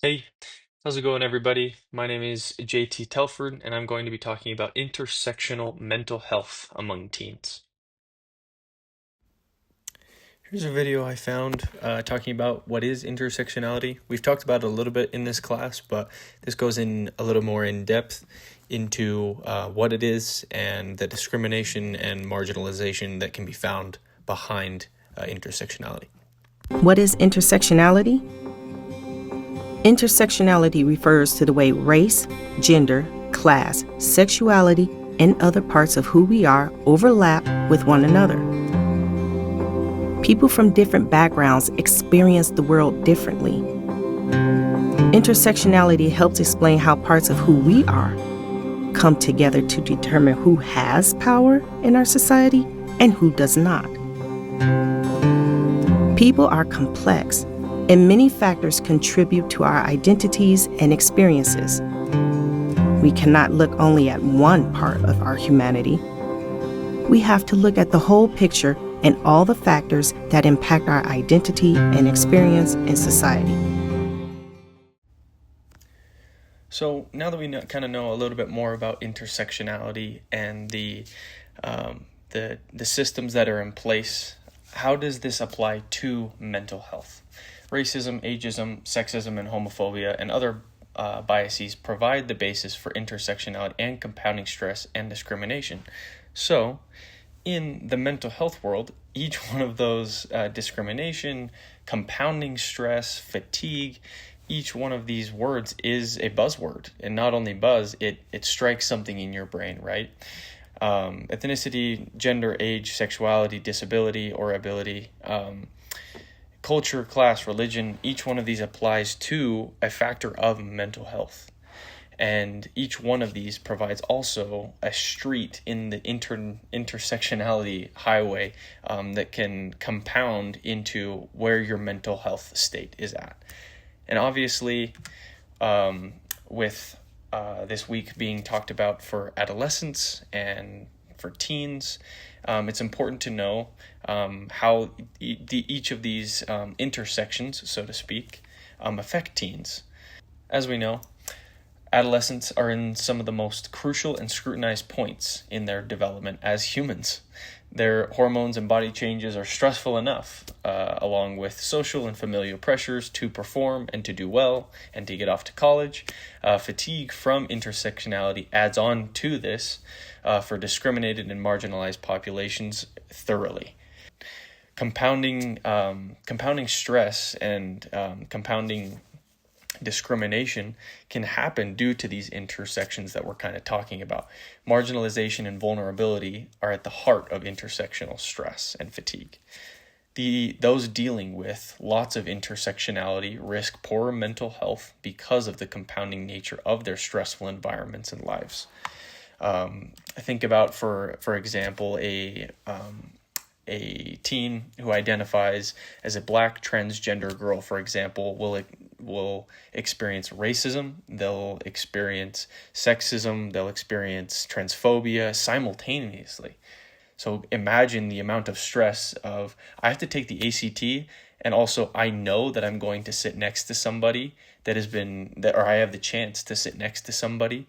Hey, how's it going, everybody? My name is JT Telford, and I'm going to be talking about intersectional mental health among teens. Here's a video I found talking about what is intersectionality. We've talked about it a little bit in this class, but this goes in a little more in depth into what it is and the discrimination and marginalization that can be found behind intersectionality. What is intersectionality? Intersectionality refers to the way race, gender, class, sexuality, and other parts of who we are overlap with one another. People from different backgrounds experience the world differently. Intersectionality helps explain how parts of who we are come together to determine who has power in our society and who does not. People are complex, and many factors contribute to our identities and experiences. We cannot look only at one part of our humanity. We have to look at the whole picture and all the factors that impact our identity and experience in society. So now that we kind of know a little bit more about intersectionality and the systems that are in place, how does this apply to mental health? Racism, ageism, sexism, and homophobia, and other biases provide the basis for intersectionality and compounding stress and discrimination. So, in the mental health world, each one of those discrimination, compounding stress, fatigue, each one of these words is a buzzword. And not only buzz, it strikes something in your brain, right? Ethnicity, gender, age, sexuality, disability, or ability, culture, class, religion, each one of these applies to a factor of mental health. And each one of these provides also a street in the intersectionality highway that can compound into where your mental health state is at. And obviously, with this week being talked about for adolescents and for teens, it's important to know how each of these intersections, so to speak, affect teens. As we know, adolescents are in some of the most crucial and scrutinized points in their development as humans. Their hormones and body changes are stressful enough, along with social and familial pressures to perform and to do well and to get off to college. Fatigue from intersectionality adds on to this for discriminated and marginalized populations thoroughly. Compounding stress and compounding discrimination can happen due to these intersections that we're kind of talking about. Marginalization and vulnerability are at the heart of intersectional stress and fatigue. Those dealing with lots of intersectionality risk poorer mental health because of the compounding nature of their stressful environments and lives. I think about, for example, a teen who identifies as a black transgender girl, for example, will experience racism, they'll experience sexism, they'll experience transphobia simultaneously. So imagine the amount of stress of, I have to take the ACT, and also I know that I'm going to sit next to somebody or I have the chance to sit next to somebody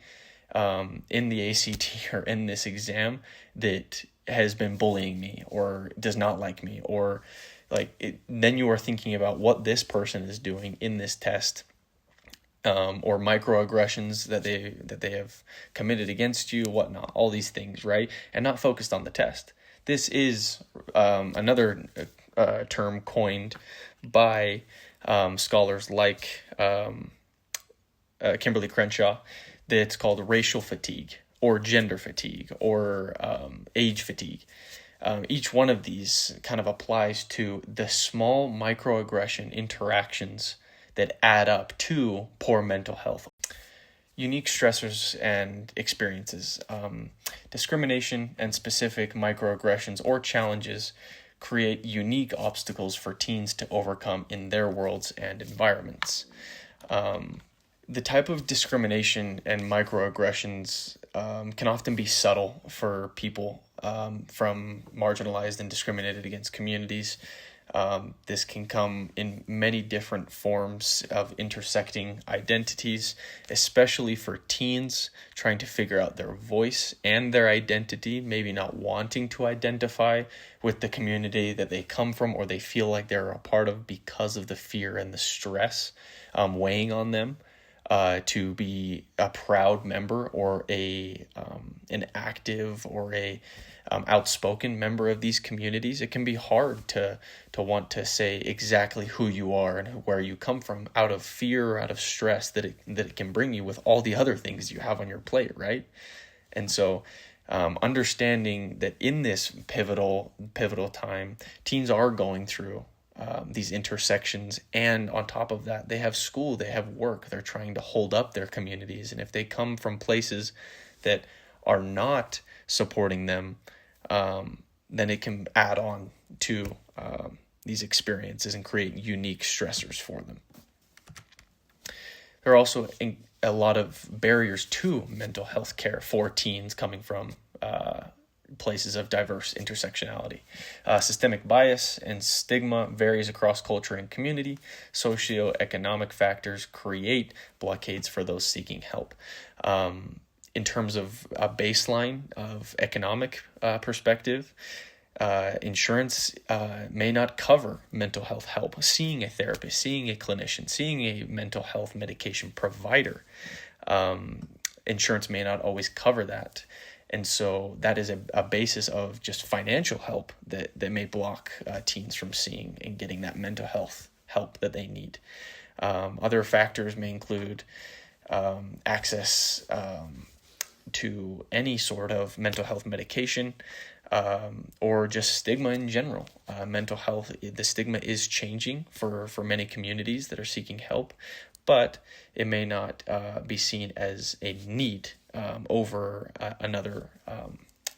in the ACT or in this exam that has been bullying me or does not like me, or then you are thinking about what this person is doing in this test, or microaggressions that they have committed against you, whatnot, all these things, right? And not focused on the test. This is another term coined by scholars like Kimberly Crenshaw, that's called racial fatigue or gender fatigue or age fatigue. Each one of these kind of applies to the small microaggression interactions that add up to poor mental health. Unique stressors and experiences. Discrimination and specific microaggressions or challenges create unique obstacles for teens to overcome in their worlds and environments. The type of discrimination and microaggressions can often be subtle for people from marginalized and discriminated against communities. This can come in many different forms of intersecting identities, especially for teens trying to figure out their voice and their identity, maybe not wanting to identify with the community that they come from or they feel like they're a part of because of the fear and the stress weighing on them. To be a proud member or an active or a outspoken member of these communities, it can be hard to want to say exactly who you are and where you come from out of fear or out of stress that it can bring you with all the other things you have on your plate, right? And so understanding that in this pivotal time, teens are going through these intersections, and on top of that, they have school, they have work, they're trying to hold up their communities, and if they come from places that are not supporting them, then it can add on to these experiences and create unique stressors for them. There are also a lot of barriers to mental health care for teens coming from places of diverse intersectionality. Systemic bias and stigma varies across culture and community. Socioeconomic factors create blockades for those seeking help. In terms of a baseline of economic perspective, insurance may not cover mental health help. Seeing a therapist, seeing a clinician, seeing a mental health medication provider, insurance may not always cover that. And so that is a basis of just financial help that may block teens from seeing and getting that mental health help that they need. Other factors may include access to any sort of mental health medication, or just stigma in general. Mental health, the stigma is changing for many communities that are seeking help, but it may not be seen as a need over another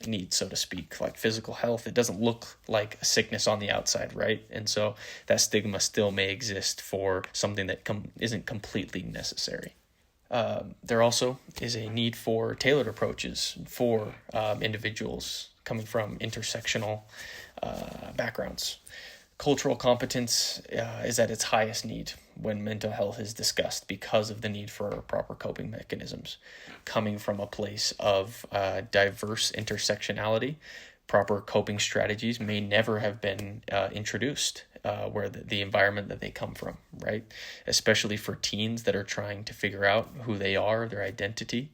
need, so to speak, like physical health. It doesn't look like a sickness on the outside, right? And so that stigma still may exist for something that isn't completely necessary. There also is a need for tailored approaches for individuals coming from intersectional backgrounds. Cultural competence is at its highest need when mental health is discussed because of the need for proper coping mechanisms. Coming from a place of diverse intersectionality, proper coping strategies may never have been introduced where the environment that they come from, right? Especially for teens that are trying to figure out who they are, their identity.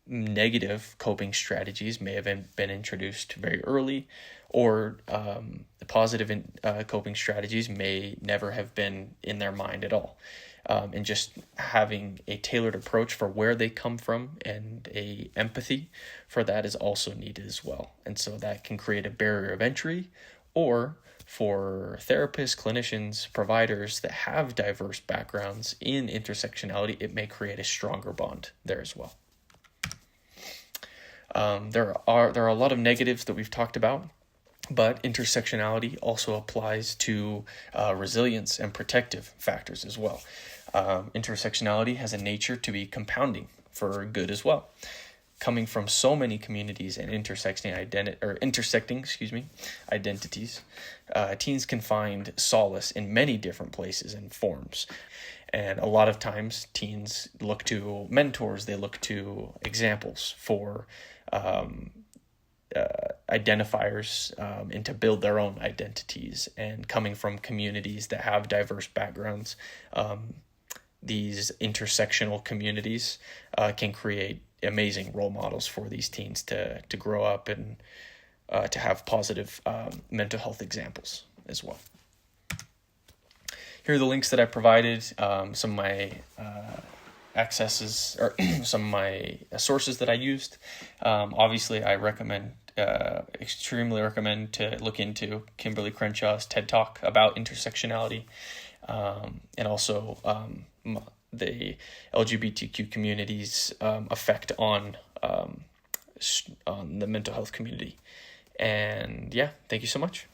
Negative coping strategies may have been introduced very early, or the positive coping strategies may never have been in their mind at all. And just having a tailored approach for where they come from and a empathy for that is also needed as well. And so that can create a barrier of entry, or for therapists, clinicians, providers that have diverse backgrounds in intersectionality, it may create a stronger bond there as well. There are a lot of negatives that we've talked about, but intersectionality also applies to resilience and protective factors as well. Intersectionality has a nature to be compounding for good as well. Coming from so many communities and intersecting identities, teens can find solace in many different places and forms. And a lot of times teens look to mentors, they look to examples for identifiers and to build their own identities. And coming from communities that have diverse backgrounds, these intersectional communities can create amazing role models for these teens to grow up and to have positive mental health examples as well. Here are the links that I provided, some of my accesses, or some of my sources that I used. Obviously, I extremely recommend to look into Kimberly Crenshaw's TED Talk about intersectionality, and also the LGBTQ community's effect on the mental health community. And yeah, thank you so much.